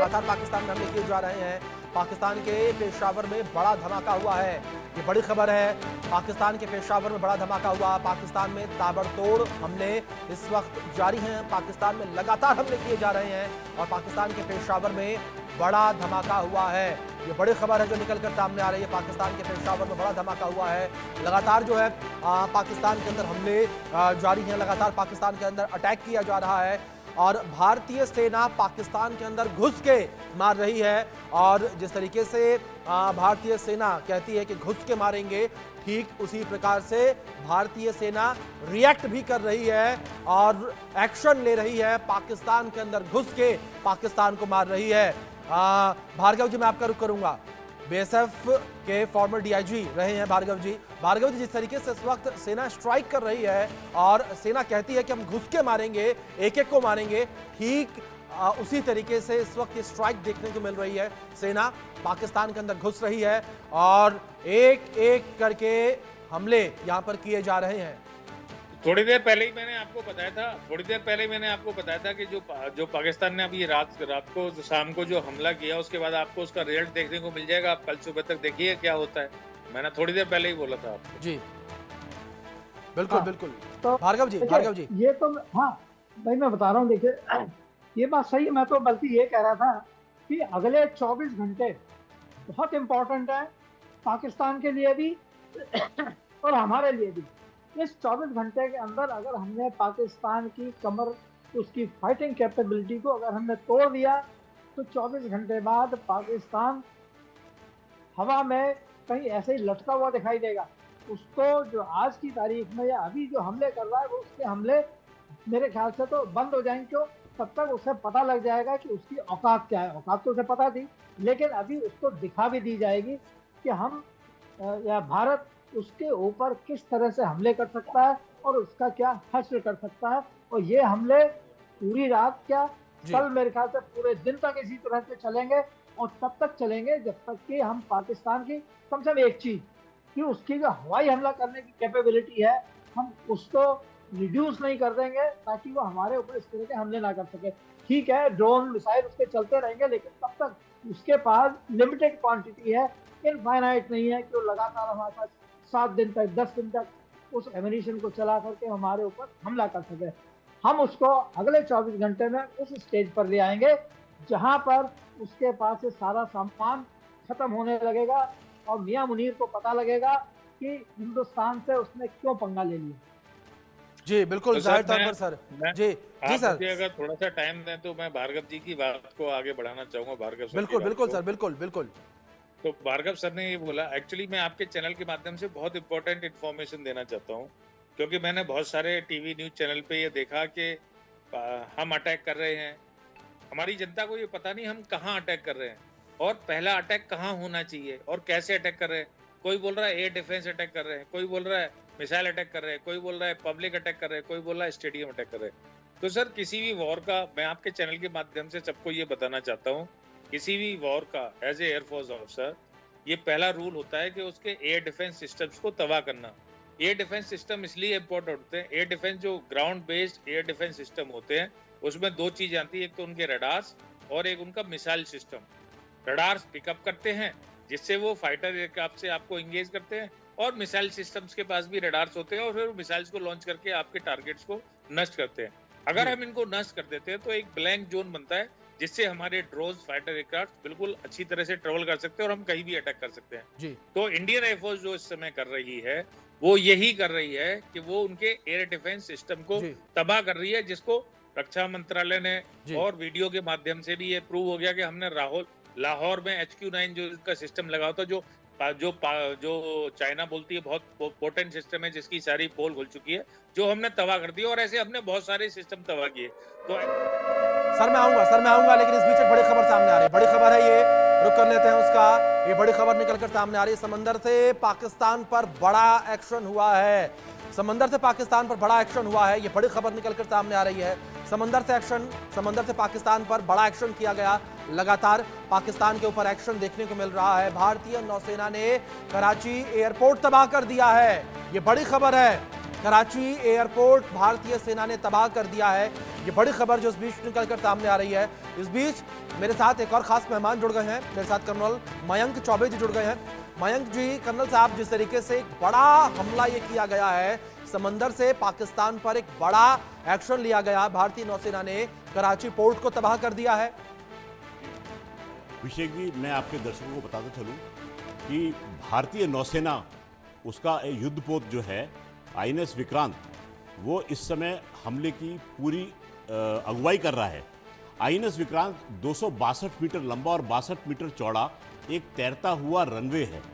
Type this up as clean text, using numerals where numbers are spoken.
लगातार पाकिस्तान में हमले किए जा रहे हैं। पाकिस्तान के पेशावर में बड़ा धमाका हुआ है, ये बड़ी खबर है। पाकिस्तान के पेशावर में बड़ा धमाका हुआ। पाकिस्तान में ताबड़तोड़ हमले इस वक्त जारी हैं। पाकिस्तान में लगातार हमले किए जा रहे हैं और पाकिस्तान के पेशावर में बड़ा धमाका हुआ है। ये बड़ी खबर है जो निकलकर सामने आ रही है। पाकिस्तान के पेशावर में बड़ा धमाका हुआ है। लगातार जो है पाकिस्तान के अंदर हमले जारी हैं। लगातार पाकिस्तान के अंदर अटैक किया जा रहा है और भारतीय सेना पाकिस्तान के अंदर घुस के मार रही है। और जिस तरीके से भारतीय सेना कहती है कि घुस के मारेंगे, ठीक उसी प्रकार से भारतीय सेना रिएक्ट भी कर रही है और एक्शन ले रही है। पाकिस्तान के अंदर घुस के पाकिस्तान को मार रही है। भार्गव जी, मैं आपका रुख करूंगा। बीएसएफ के फॉर्मर डीआईजी रहे हैं भार्गव जी। भार्गव जी, जिस तरीके से इस वक्त सेना स्ट्राइक कर रही है और सेना कहती है कि हम घुस के मारेंगे, एक एक को मारेंगे, ठीक उसी तरीके से इस वक्त ये स्ट्राइक देखने को मिल रही है। सेना पाकिस्तान के अंदर घुस रही है और एक एक करके हमले यहां पर किए जा रहे हैं। थोड़ी देर पहले ही मैंने आपको बताया था कि जो पाकिस्तान ने अभी रात को शाम को जो हमला किया, उसके बाद आपको उसका रिजल्ट देखने को मिल जाएगा। आप कल सुबह तक देखिए क्या होता है। मैंने थोड़ी देर पहले ही बोला था आपको। जी बिल्कुल बिल्कुल। तो भार्गव जी ये तो हाँ भाई, मैं बता रहा हूँ, देखिए ये बात सही है। मैं तो बल्कि ये कह रहा था कि अगले 24 घंटे बहुत इंपॉर्टेंट है पाकिस्तान के लिए भी और हमारे लिए भी। इस 24 घंटे के अंदर अगर हमने पाकिस्तान की कमर, उसकी फाइटिंग कैपेबिलिटी को अगर हमने तोड़ दिया तो 24 घंटे बाद पाकिस्तान हवा में कहीं ऐसे ही लटका हुआ दिखाई देगा। उसको जो आज की तारीख में या अभी जो हमले कर रहा है, वो उसके हमले मेरे ख्याल से तो बंद हो जाएंगे। क्यों? तब तक उसे पता लग जाएगा कि उसकी औकात क्या है। औकात तो उसे पता थी, लेकिन अभी उसको दिखा भी दी जाएगी कि हम या भारत उसके ऊपर किस तरह से हमले कर सकता है और उसका क्या हश्र कर सकता है। और ये हमले पूरी रात क्या, कल मेरे ख्याल से पूरे दिन तक इसी तरह से चलेंगे और तब तक चलेंगे जब तक कि हम पाकिस्तान की कम से कम एक चीज कि उसकी जो हवाई हमला करने की कैपेबिलिटी है, हम उसको रिड्यूस नहीं कर देंगे ताकि वो हमारे ऊपर इस तरह के हमले ना कर सके। ठीक है, ड्रोन मिसाइल उसके चलते रहेंगे, लेकिन तब तक उसके पास लिमिटेड क्वांटिटी है, इनफाइनाइट नहीं है कि वो लगातार हमारे पास 7 दिन तक 10 दिन तक उस एमिनिशन को चला करके हमारे ऊपर हमला कर सके। हम उसको अगले 24 घंटे में उस स्टेज पर ले आएंगे जहां पर उसके पास से सारा सामान खत्म होने लगेगा और मियां मुनीर को पता लगेगा कि हिंदुस्तान से उसने क्यों पंगा ले लिया। जी बिल्कुल, तो जाहिर तौर पर सर। जी सर, अगर थोड़ा सा टाइम दें तो मैं भार्गव जी की बात को आगे बढ़ाना चाहूंगा। भार्गव सर, बिल्कुल सर, बिल्कुल। तो भार्गव सर ने ये बोला, एक्चुअली मैं आपके चैनल के माध्यम से बहुत इंपॉर्टेंट इन्फॉर्मेशन देना चाहता हूँ, क्योंकि मैंने बहुत सारे टीवी न्यूज चैनल पे ये देखा कि हम अटैक कर रहे हैं। हमारी जनता को ये पता नहीं हम कहाँ अटैक कर रहे हैं और पहला अटैक कहाँ होना चाहिए और कैसे अटैक कर रहे हैं। कोई बोल रहा है एयर डिफेंस अटैक कर रहे हैं, कोई बोल रहा है मिसाइल अटैक कर रहे हैं, कोई बोल रहा है पब्लिक अटैक कर रहे हैं, कोई बोल रहा है स्टेडियम अटैक कर रहे हैं। तो सर, किसी भी वॉर का मैं आपके चैनल के माध्यम से सबको ये बताना चाहता हूँ, किसी भी वॉर का एज ए एयरफोर्स ऑफिसर ये पहला रूल होता है कि उसके एयर डिफेंस सिस्टम्स को तबाह करना। एयर डिफेंस सिस्टम इसलिए इम्पोर्टेंट होते हैं, एयर डिफेंस जो ground based air defence system होते हैं उसमें 2 चीजें आती है, एक तो उनके रडार्स और एक उनका मिसाइल सिस्टम। रडार्स पिकअप करते हैं जिससे वो फाइटर एयरक्राफ्ट से आपको इंगेज करते हैं और मिसाइल सिस्टम्स के पास भी रडार्स होते हैं और फिर मिसाइल्स को लॉन्च करके आपके टारगेट्स को नष्ट करते हैं। अगर हम इनको नष्ट कर देते हैं तो एक ब्लैंक जोन बनता है जिससे हमारे ड्रोन्स, फाइटर एयरक्राफ्ट बिल्कुल अच्छी तरह से ट्रेवल कर सकते हैं और हम कहीं भी अटैक कर सकते हैं। जी। तो इंडियन एयरफोर्स जो इस समय कर रही है वो यही कर रही है कि वो उनके एयर डिफेंस सिस्टम को तबाह कर रही है, जिसको रक्षा मंत्रालय ने और वीडियो के माध्यम से भी ये प्रूव हो गया कि हमने लाहौर में HQ-9 जो इसका सिस्टम लगा था, जो चाइना बोलती है बहुत पोटेंट सिस्टम है, जिसकी सारी पोल खुल चुकी है, जो हमने तबाह कर दी और ऐसे हमने बहुत सारे सिस्टम तबाह किए। तो सर मैं आऊंगा, लेकिन इस बीच एक बड़ी खबर सामने आ रही है। बड़ी खबर है, ये रुक कर लेते हैं उसका। ये बड़ी खबर निकलकर सामने आ रही है। समंदर से पाकिस्तान पर बड़ा एक्शन हुआ है। समंदर से पाकिस्तान पर बड़ा एक्शन हुआ है, ये बड़ी खबर निकलकर सामने आ रही है। समंदर से पाकिस्तान पर बड़ा एक्शन किया गया। लगातार पाकिस्तान के ऊपर एक्शन देखने को मिल रहा है। भारतीय नौसेना ने कराची एयरपोर्ट तबाह कर दिया है, ये बड़ी खबर है। कराची एयरपोर्ट भारतीय सेना ने तबाह कर दिया है। ये बड़ी खबर जो इस बीच निकलकर सामने आ रही है। इस बीच मेरे साथ एक और खास मेहमान जुड़ गए हैं। मेरे साथ कर्नल मयंक चौबे जी जुड़ गए हैं। मयंक जी, कर्नल साहब, जिस तरीके से एक बड़ा हमला ये किया गया है, समंदर से पाकिस्तान पर एक बड़ा एक्शन लिया गया, भारतीय नौसेना ने कराची पोर्ट को तबाह कर दिया है। अभिषेक जी, मैं आपके दर्शकों को बताता चलूं कि भारतीय नौसेना उसका युद्धपोत जो है INS विक्रांत, वो इस समय हमले की पूरी अगुवाई कर रहा है। INS विक्रांत 262 मीटर लंबा और 62 मीटर चौड़ा एक तैरता हुआ रनवे है